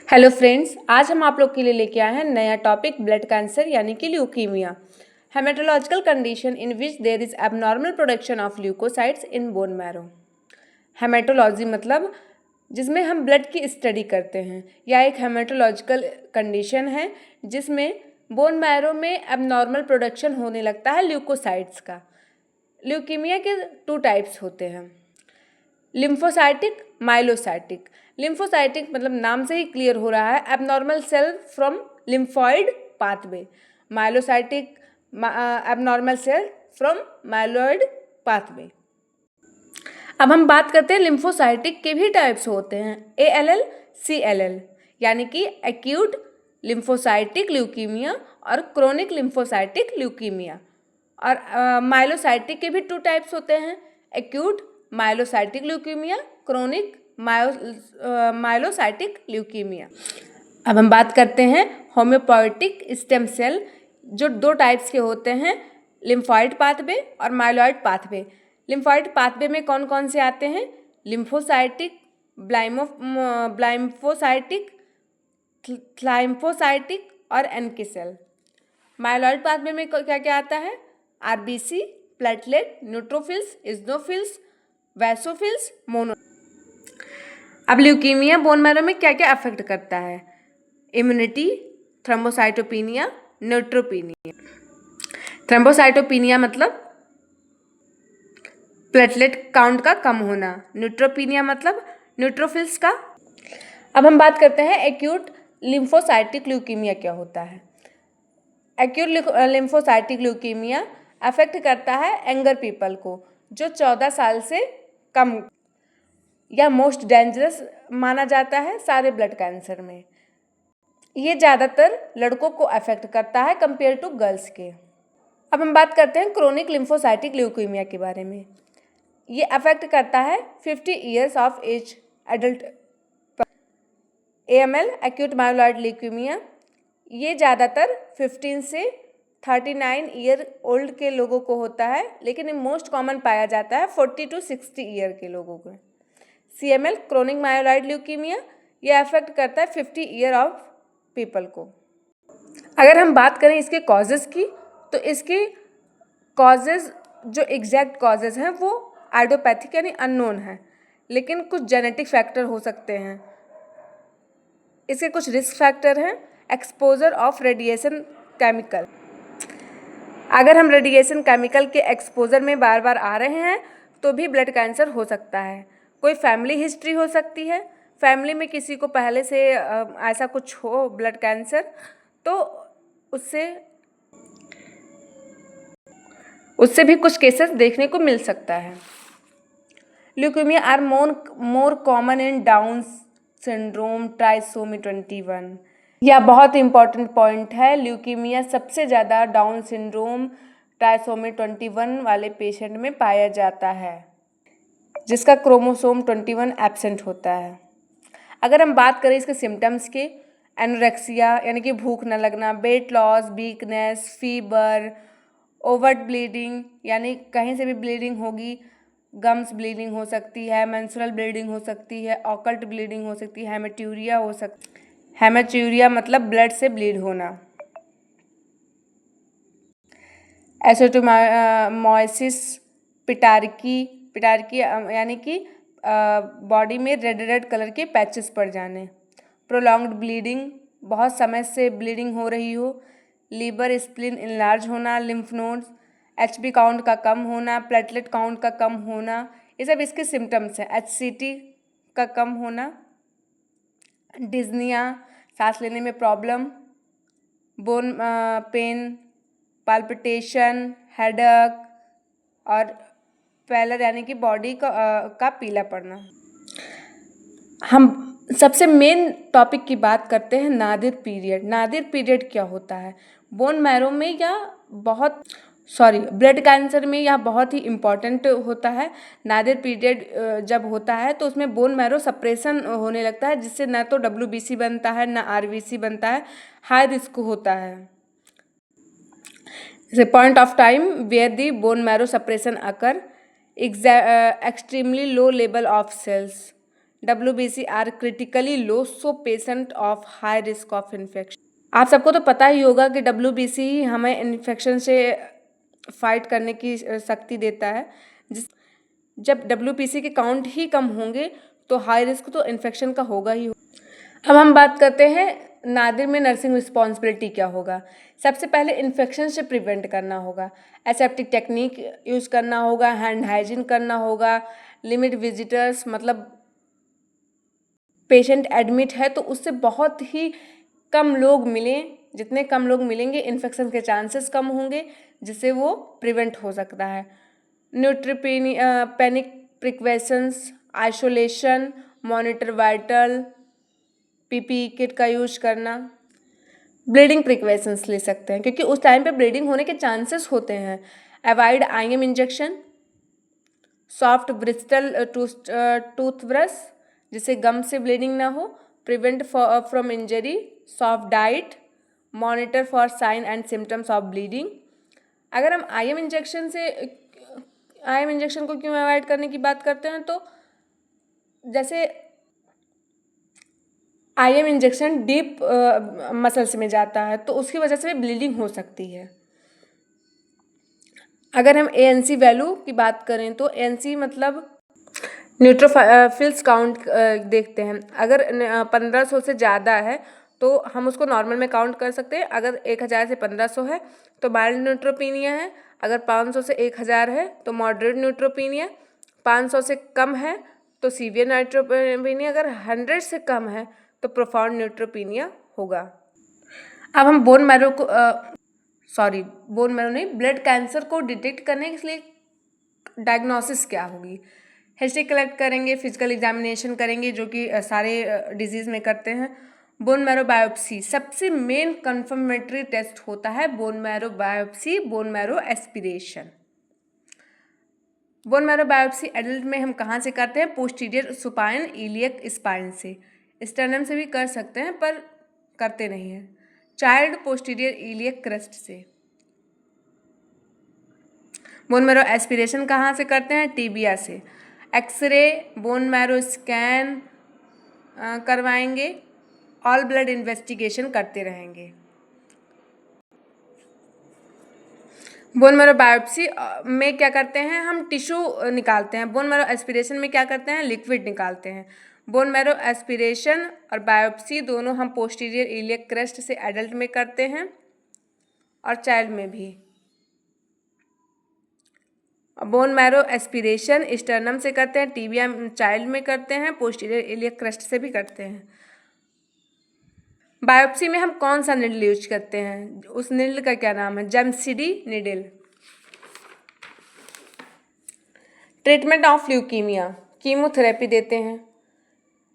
Hello friends, आज हम आप लोग के लिए लेके आए हैं नया टॉपिक ब्लड कैंसर यानी कि leukaemia. Haematological condition in which there is abnormal production of leukocytes in bone marrow. Haematology मतलब जिसमें हम ब्लड की स्टडी करते हैं, या एक हेमेटोलॉजिकल कंडीशन है जिसमें बोन मैरो में एबनॉर्मल प्रोडक्शन होने लगता है ल्यूकोसाइट्स का। ल्यूकीमिया के 2 टाइप्स होते हैं, लिम्फोसाइटिक, माइलोसाइटिक। लिम्फोसाइटिक मतलब नाम से ही क्लियर हो रहा है, abnormal cell from lymphoid pathway. Myelocytic, abnormal cell from myeloid pathway. अब हम बात करते हैं लिम्फोसाइटिक के भी टाइप्स होते हैं, ALL, CLL, यानी कि एक्यूट लिम्फोसाइटिक ल्यूकीमिया और क्रोनिक लिम्फोसाइटिक ल्यूकीमिया। और माइलोसाइटिक के भी 2 टाइप्स होते हैं, एक्यूट माइलोसाइटिक ल्यूकीमिया, क्रोनिक माइलोसाइटिक ल्यूकीमिया। अब हम बात करते हैं होम्योपोइटिक स्टेम सेल, जो 2 टाइप्स के होते हैं, लिम्फॉइड पाथवे और माइलॉइड पाथवे। लिम्फॉइड पाथवे में कौन कौन से आते हैं? लिम्फोसाइटिक, ब्लाइम्फोसाइटिक, थ्लाइम्फोसाइटिक और NK सेल। माइलॉइड पाथवे में क्या क्या आता है? RBC, platelet, neutrophils, eosinophils, basophils, mono. अब ल्यूकीमिया बोन मैरो में क्या क्या अफेक्ट करता है? Immunity, thrombocytopenia, neutropenia. थ्रोम्बोसाइटोपिनिया मतलब प्लेटलेट काउंट का कम होना, न्यूट्रोपिनिया मतलब न्यूट्रोफिल्स का। अब हम बात करते हैं एक्यूट लिम्फोसाइटिक ल्यूकीमिया क्या होता है। एक्यूट लिम्फोसाइटिक ल्यूकीमिया अफेक्ट करता है यंगर पीपल को, जो 14 साल से कम, या मोस्ट डेंजरस माना जाता है सारे ब्लड कैंसर में। ये ज़्यादातर लड़कों को अफेक्ट करता है कंपेयर टू गर्ल्स के। अब हम बात करते हैं क्रोनिक लिम्फोसाइटिक ल्यूकीमिया के बारे में। ये अफेक्ट करता है 50 years of age adult. AML, acute myeloid leukaemia, ये ज़्यादातर 15 से 39 ईयर ओल्ड के लोगों को होता है, लेकिन मोस्ट कॉमन पाया जाता है 40 to 60 ईयर के लोगों को। CML, क्रोनिक माइलॉइड ल्यूकीमिया, ये अफेक्ट करता है 50 ईयर ऑफ पीपल को। अगर हम बात करें इसके कॉजेज़ की, तो इसके कॉजेज़ जो एग्जैक्ट कॉजेज़ हैं वो आइडियोपैथिक यानी अननोन है, लेकिन कुछ जेनेटिक फैक्टर हो सकते हैं। इसके कुछ रिस्क फैक्टर हैं, एक्सपोजर ऑफ रेडिएशन केमिकल। अगर हम रेडिएशन केमिकल के एक्सपोजर में बार बार आ रहे हैं तो भी ब्लड कैंसर हो सकता है। कोई फैमिली हिस्ट्री हो सकती है, फैमिली में किसी को पहले से ऐसा कुछ हो ब्लड कैंसर, तो उससे भी कुछ केसेस देखने को मिल सकता है। Leukaemia are more common in Down syndrome trisomy 21। यह बहुत इंपॉर्टेंट पॉइंट है, ल्यूकीमिया सबसे ज़्यादा डाउन सिंड्रोम ट्राइसोमी 21 वाले पेशेंट में पाया जाता है, जिसका क्रोमोसोम 21 एब्सेंट होता है। अगर हम बात करें इसके सिम्टम्स के, एनोरेक्सिया यानी कि भूख न लगना, weight loss, weakness, fever, overt bleeding यानी कहीं से भी ब्लीडिंग होगी, गम्स ब्लीडिंग हो सकती है, मेंस्ट्रुअल ब्लीडिंग हो सकती है, ऑकल्ट ब्लीडिंग हो सकती है, हेमेट्यूरिया हो सकती है। हेमेट्यूरिया मतलब ब्लड से ब्लीड होना। एसिटोमाइसिस, पिटारकी यानी कि बॉडी में रेड रेड कलर के पैचेस पड़ जाने। प्रोलॉन्ग्ड ब्लीडिंग, बहुत समय से ब्लीडिंग हो रही हो। लीवर स्प्लीन इनलार्ज होना, लिम्फ नोड्स, HB काउंट का कम होना, प्लेटलेट काउंट का कम होना, ये सब इसके सिम्टम्स हैं। HCT का कम होना, डिज़निया, सांस लेने में problem, bone pen, palpitation, headache और पैलर यानी कि बॉडी का पीला पड़ना। हम सबसे मेन टॉपिक की बात करते हैं नादिर पीरियड। नादिर पीरियड क्या होता है? बोन मैरो में या ब्लड कैंसर में यह बहुत ही इम्पॉर्टेंट होता है। नादिर पीरियड जब होता है तो उसमें बोन मैरो सप्रेशन होने लगता है, जिससे न तो WBC बनता है न RBC बनता है, हाई रिस्क होता है। The point of time where the bone marrow suppression occur, extremely low level of cells, WBC are critically low, so patient of high risk of infection. आप सबको तो पता ही होगा कि WBC ही हमें इन्फेक्शन से फाइट करने की शक्ति देता है। जब WBC के काउंट ही कम होंगे तो हाई रिस्क तो इन्फेक्शन का होगा ही। अब हम बात करते हैं नादिर में नर्सिंग रिस्पॉन्सिबिलिटी क्या होगा। सबसे पहले इन्फेक्शन से प्रिवेंट करना होगा, एसेप्टिक टेक्निक यूज़ करना होगा, हैंड हाइजीन करना होगा, लिमिट विजिटर्स, मतलब पेशेंट एडमिट है तो उससे बहुत ही कम लोग मिलें, जितने कम लोग मिलेंगे इन्फेक्शन के चांसेस कम होंगे, जिससे वो प्रिवेंट हो सकता है। Panic precautions, isolation, monitor vital, PPE kit का यूज करना, ब्लीडिंग प्रिकॉशंस ले सकते हैं क्योंकि उस टाइम पे ब्लीडिंग होने के चांसेस होते हैं। Avoid IM injection, soft bristle toothbrush जिससे गम से ब्लीडिंग ना हो, prevent from injury, soft diet, monitor for sign and symptoms of bleeding. अगर हम IM इंजेक्शन को क्यों अवॉइड करने की बात करते हैं तो जैसे IM इंजेक्शन डीप मसल्स में जाता है तो उसकी वजह से ब्लीडिंग हो सकती है। अगर हम ANC वैल्यू की बात करें तो ANC मतलब न्यूट्रोफिल्स काउंट देखते हैं। अगर 1500 से ज़्यादा है तो हम उसको नॉर्मल में काउंट कर सकते हैं। अगर 1000 से 1500 है तो माइल्ड न्यूट्रोपीनिया है। अगर 500 से 1000 है तो मॉडरेट न्यूट्रोपीनिया, 500 से कम है तो सीवियर न्यूट्रोपीनिया, अगर 100 से कम है तो प्रोफाउंड न्यूट्रोपीनिया होगा। अब हम बोन मैरो नहीं, ब्लड कैंसर को डिटेक्ट करने के लिए डायग्नोसिस क्या होगी। हिस्ट्री कलेक्ट करेंगे, फिजिकल एग्जामिनेशन करेंगे जो कि सारे डिजीज़ में करते हैं। बोन मैरो बायोप्सी सबसे मेन कंफर्मेटरी टेस्ट होता है। Bone marrow biopsy, bone marrow aspiration. Bone marrow biopsy adult में हम कहाँ से करते हैं? पोस्टीरियर सुपाइन इलियक स्पाइन से, स्टर्नम से भी कर सकते हैं पर करते नहीं हैं। चाइल्ड पोस्टीरियर इलियक क्रस्ट से। बोन मैरो एस्पिरेशन कहाँ से करते हैं? टीबिया से। एक्सरे, बोन मैरो स्कैन करवाएंगे, ऑल ब्लड इन्वेस्टिगेशन करते रहेंगे। बोन मैरो बायोप्सी में क्या करते हैं? हम टिश्यू निकालते हैं। बोन मैरो एस्पिरेशन में क्या करते हैं? लिक्विड निकालते हैं। बोन मैरो एस्पिरेशन और बायोप्सी दोनों हम पोस्टीरियर इलियक क्रस्ट से एडल्ट में करते हैं और चाइल्ड में भी। बोन मैरो एस्पिरेशन स्टर्नम से करते हैं, टीबिया चाइल्ड में करते हैं, पोस्टीरियर इलियक क्रस्ट से भी करते हैं। बायोप्सी में हम कौन सा निडल यूज करते हैं? उस निडल का क्या नाम है? Jamshidi needle. Treatment of leukaemia, chemotherapy देते हैं।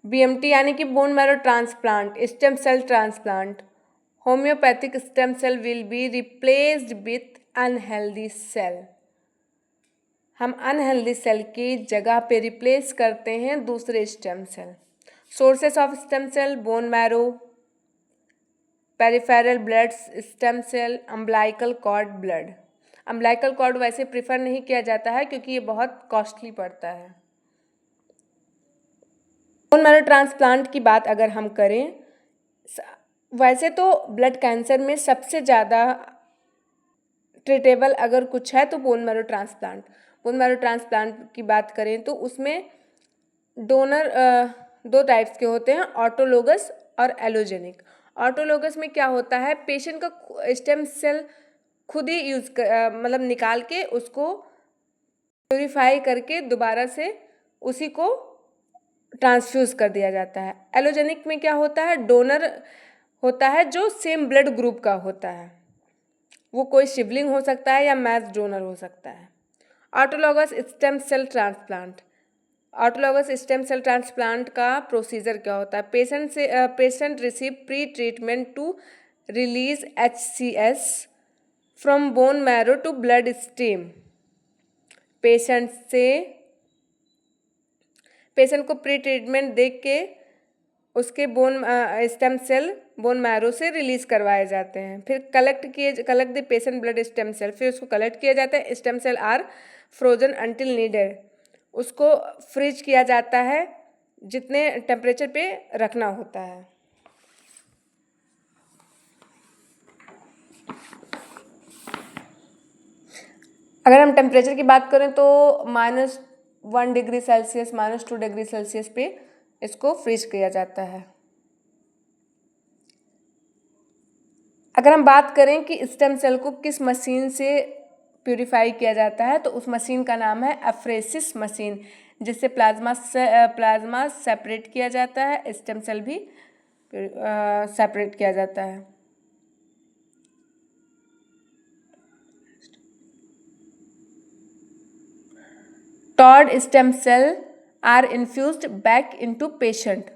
BMT यानी कि bone marrow transplant, stem cell transplant. Homoeopathic stem cell will be replaced with unhealthy cell. हम अनहेल्दी सेल की जगह पे रिप्लेस करते हैं दूसरे stem cell. Sources of stem cell, bone marrow, peripheral blood stem cell, umbilical cord blood. Umbilical cord वैसे prefer नहीं किया जाता है क्योंकि ये बहुत कॉस्टली पड़ता है। बोन मैरो ट्रांसप्लांट की बात अगर हम करें, वैसे तो ब्लड कैंसर में सबसे ज़्यादा ट्रीटेबल अगर कुछ है तो bone marrow transplant. Bone marrow transplant की बात करें तो उसमें डोनर दो टाइप्स के होते हैं, ऑटोलोगस और एलोजेनिक। ऑटोलोगस में क्या होता है? पेशेंट का स्टेम सेल खुद ही मतलब निकाल के उसको प्योरीफाई करके दोबारा से उसी को ट्रांसफ्यूज कर दिया जाता है। एलोजेनिक में क्या होता है? डोनर होता है जो सेम ब्लड ग्रुप का होता है, वो कोई सिबलिंग हो सकता है या मैच डोनर हो सकता है। Autologous stem cell transplant, autologous stem cell transplant का प्रोसीजर क्या होता है? Patient receive pre treatment to release HCS from bone marrow to blood stem. Patient को प्री ट्रीटमेंट दे के उसके स्टेम सेल बोन मैरो से रिलीज करवाए जाते हैं। फिर collect the patient blood stem cell, फिर उसको कलेक्ट किया जाता है। Stem cell are frozen until needed, उसको फ्रीज किया जाता है जितने टेम्परेचर पे रखना होता है। अगर हम टेम्परेचर की बात करें तो -1 डिग्री सेल्सियस, -2 डिग्री सेल्सियस पे इसको फ्रीज किया जाता है। अगर हम बात करें कि स्टेम सेल को किस मशीन से प्यूरिफाई किया जाता है, तो उस मशीन का नाम है एफ्रेसिस मशीन, जिससे प्लाज्मा सेपरेट किया जाता है, स्टेम सेल भी सेपरेट किया जाता है। टॉर्ड stem cell are infused back into patient.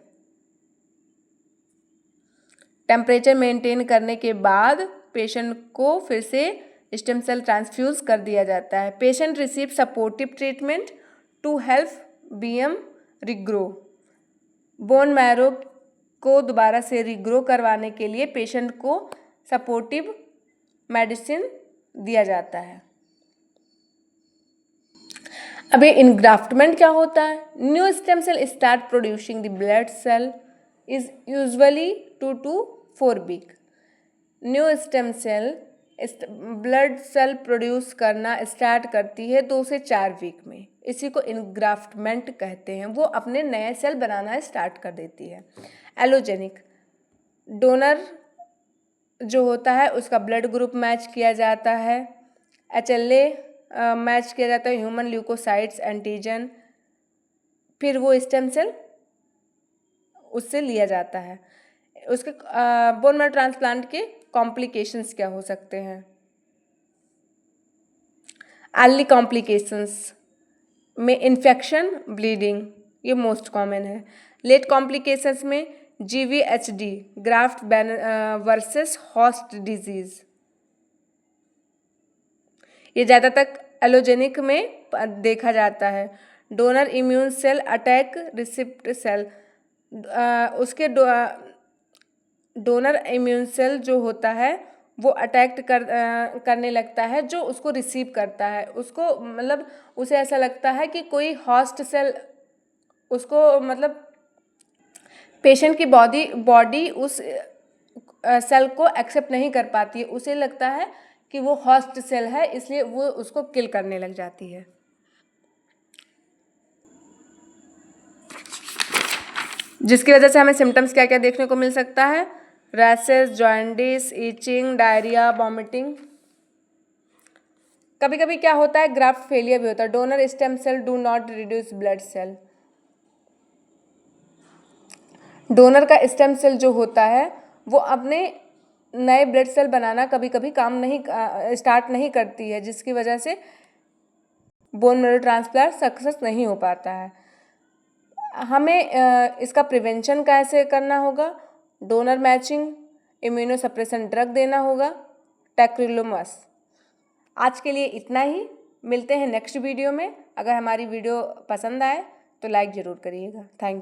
Temperature maintain करने के बाद पेशेंट को फिर से स्टेम सेल ट्रांसफ्यूज कर दिया जाता है। Patient receive supportive treatment to help BM regrow. Bone marrow को दोबारा से रिग्रो करवाने के लिए पेशेंट को सपोर्टिव मेडिसिन दिया जाता है। अब ये इनग्राफ्टमेंट क्या होता है? New stem cell start producing the blood cell is usually 2 to 4 week. New stem cell blood cell produce करना स्टार्ट करती है 2 से 4 वीक में। इसी को इनग्राफ्टमेंट कहते हैं। वो अपने नए सेल बनाना स्टार्ट कर देती है। एलोजेनिक डोनर जो होता है उसका ब्लड ग्रुप मैच किया जाता है। HLA मैच किया जाता है, ह्यूमन ल्यूकोसाइट्स एंटीजन, फिर वो स्टेम सेल उससे लिया जाता है। उसके बोन मैरो ट्रांसप्लांट के कॉम्प्लिकेशंस क्या हो सकते हैं? अर्ली कॉम्प्लिकेशंस में इन्फेक्शन, ब्लीडिंग, ये मोस्ट कॉमन है। लेट कॉम्प्लिकेशंस में GVHD, graft versus host disease. ये ज़्यादातर एलोजेनिक में देखा जाता है। Donor immune cell attack recipient cell, उसके डोनर इम्यून सेल जो होता है वो अटैक करने लगता है जो उसको रिसीव करता है। उसको मतलब उसे ऐसा लगता है कि कोई होस्ट सेल उसको मतलब पेशेंट की बॉडी उस सेल को एक्सेप्ट नहीं कर पाती है। उसे लगता है कि वो होस्ट सेल है, इसलिए वो उसको किल करने लग जाती है। जिसकी वजह से हमें सिम्टम्स क्या क्या देखने को मिल सकता है? Rashes, jaundice, itching, diarrhoea, vomiting. कभी कभी क्या होता है, ग्राफ्ट फेलियर भी होता है। Donor stem cell do not reduce blood cell. Donor का स्टेम सेल जो होता है वो अपने नए ब्लड सेल बनाना कभी कभी स्टार्ट नहीं करती है, जिसकी वजह से बोन मैरो ट्रांसप्लांट सक्सेस नहीं हो पाता है। हमें इसका प्रिवेंशन कैसे करना होगा? डोनर मैचिंग, इम्यूनोसप्रेशन ड्रग देना होगा, टैक्रिलोमस। आज के लिए इतना ही। मिलते हैं नेक्स्ट वीडियो में। अगर हमारी वीडियो पसंद आए तो लाइक ज़रूर करिएगा। Thank you.